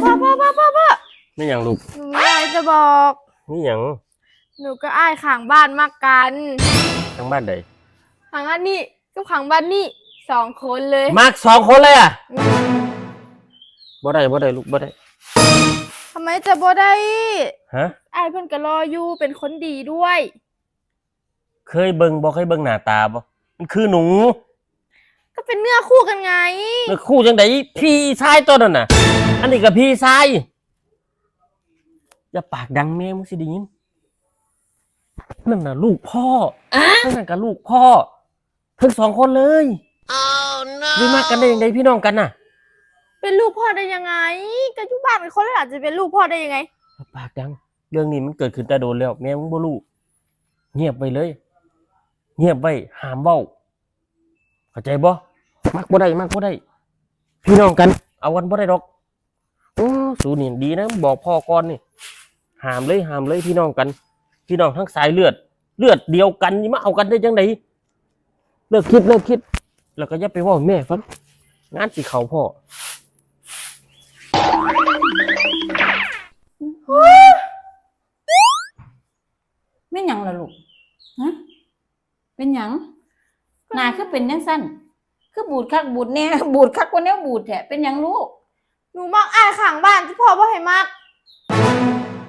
พ่อไม่หยังลูกหนูมีอะไรจะบอกนี่หยังหนูก็อ้ายข้างบ้านมากกันทางบ้านใดข้างบ้านนี่ก็ข้างบ้านนี่2 คนเลยมาก2 คนเลยอ่ะบ่ได้ลูกบ่ได้ทำไมจะบ่ได้ฮะอ้ายเพิ่นก็รออยู่เป็นคนดีด้วยเคยเบิ่งหน้าตาบ่มันคือหนูก็เป็นเนื้อคู่กันไงเนื้อคู่จังไดพี่ชายตัวนั้นน่ะอันนี้ก็พี่ชายอย่าปากดังแม่มึงสิได้ยินนั่นน่ะลูกพ่อนั่นก็ลูกพ่อทั้ง2 คนเลยไม่มากกันได้ยังไงพี่น้องกันน่ะเป็นลูกพ่อได้ยังไงก็อยู่บ้านเป็นคนแล้วอาจจะเป็นลูกพ่อได้ยังไงปากดังเรื่องนี้มันเกิดขึ้นแต่โดนแล้วแม่มึงบ่รู้เงียบไปเลยเงียบไว้ห้ามเว้าเข้าใจบ่มักบ่ได้พี่น้องกันเอากันบ่ได้ดอกโอ้สูนี่ดีนะบอกพ่อก่อนนี่ห้ามเลยพี่น้องกันพี่น้องทั้งสายเลือดเดียวกันนี่มาเอากันได้จังไดเลิกคิดแล้วก็อย่าไปเว้าแม่ฟังงานสิเข้าพ่อไม่หยังล่ะลูกฮะเป็นหยังหน้าคือเป็นจังซั่นคือบูดคักบูดแน่บูดคักกว่าแนวบูดแท้เป็นหยังลูกหนูมักอ้ายข้างบ้านที่พ่อบ่ให้มัก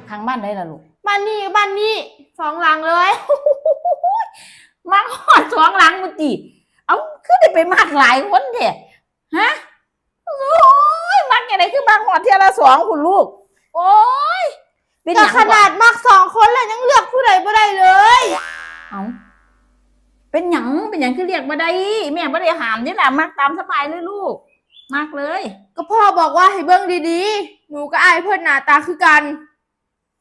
ทางบ้านได้ล่ะลูกบ้านนี่2 หลังเลยมักฮอด2 หลังบ่ติเอ้าคือได้ไปมักหลายคนแท้ฮะโอ้ยมักจังได๋คือมักฮอดเที่ยละ2คุณลูกโอ้ยเป็นหยังขนาดมัก2 คนแล้วยังเลือกผู้ใดบ่ได้เลยเอ้าเป็นหยังคือเรียกบ่ได้แม่บ่ได้ห้ามนี่ล่ะมักตามสบายเลยลูกมักเลยก็พ่อบอกว่าให้เบิ่งดีๆหนูก็อ้ายเพิ่นหน้าตาคือกัน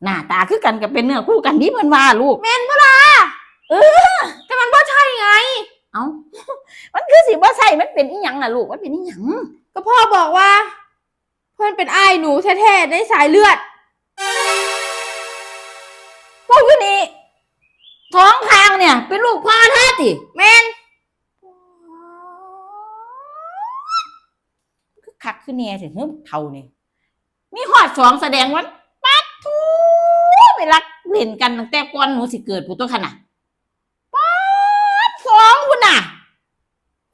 หน้าตาคือกันก็เป็นเนื้อคู่กันที่เพิ่นว่าลูกแม่นบ่ล่ะแต่มันบ่ใช่ไงเอ้ามันคือสิบ่ใช่มันเป็นอีหยังล่ะลูกมันเป็นอีหยังก็พ่อบอกว่าเพิ่นเป็นอ้ายหนูแท้ๆในสายเลือดพวกอยู่นี่ท้องทางเนี่ยเป็นลูกพ่อแท้ติแม่นคือคักคือแน่สิเฮิ่มเท่านี่มีฮอด2แสดงว่าปัดทูไปรักเล่นกันตั้งแต่ก่อนหนูสิเกิดผู้ตัวขนาดปัด2พุ่นน่ะ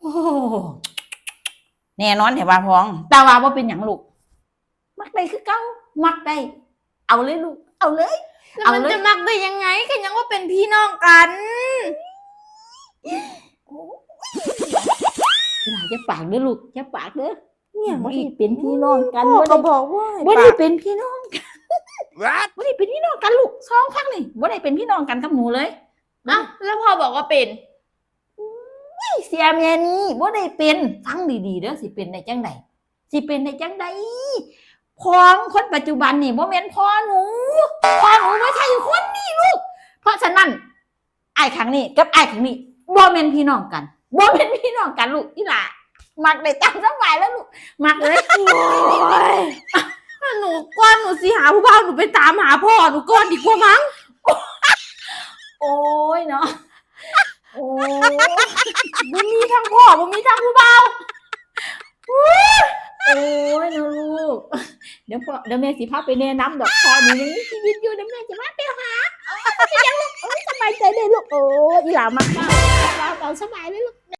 โอ้แน่นอนแท้ว่าพ้องแต่ว่าบ่เป็นหยังลูกมักได้คือเก่ามักได้เอาเลยลูกเอาเลยแล้วมันจะมักได้ยังไงก็ยังว่าเป็นพี่น้องกันอย่าปากเด้อลูกอย่าปากเด้อเนี่ยบ่ได้เป็นพี่น้องกันบ่ได้บอกว่าบ่ได้เป็นพี่น้องกันบ่ได้เป็นพี่น้องกันลูก2พักนี่บ่ได้เป็นพี่น้องกันกับหนูเลยอ้าวแล้วพ่อบอกว่าเป็นเสียแม่นี่บ่ได้เป็นฟังดีๆเด้อสิเป็นได้จังไดพ้องคนปัจจุบันนี่บ่แม่นพ่อหนูบ่ใช่คนนี่ลูกเพราะฉะนั้นอ้ายครั้งนี้กับอ้ายครั้งนี้บ่แม่นพี่น้องกันลูกอีหล่ามักได้ตามสบายแล้วลูกมักเลยโอ้ยถ้าหนูก่อนหนูสิหาผู้บ่าวหนูไปตามหาพ่อหนูก่อนดีกว่ามั้งโอ้ยเนาะโอ้บ่มีทั้งพ่อบ่มีทั้งผู้บ่าวโอ้ยนะลูกเดี๋ยวแม่สิพาไปแนะนำดอกพ่อหนูยังมีชีวิตอยู่เดี๋ยวแม่จะมาไปหาเป็นยังลูกสบายใจเลยลูกโอ้ยอีหล่ามากตามสบายเลยลูก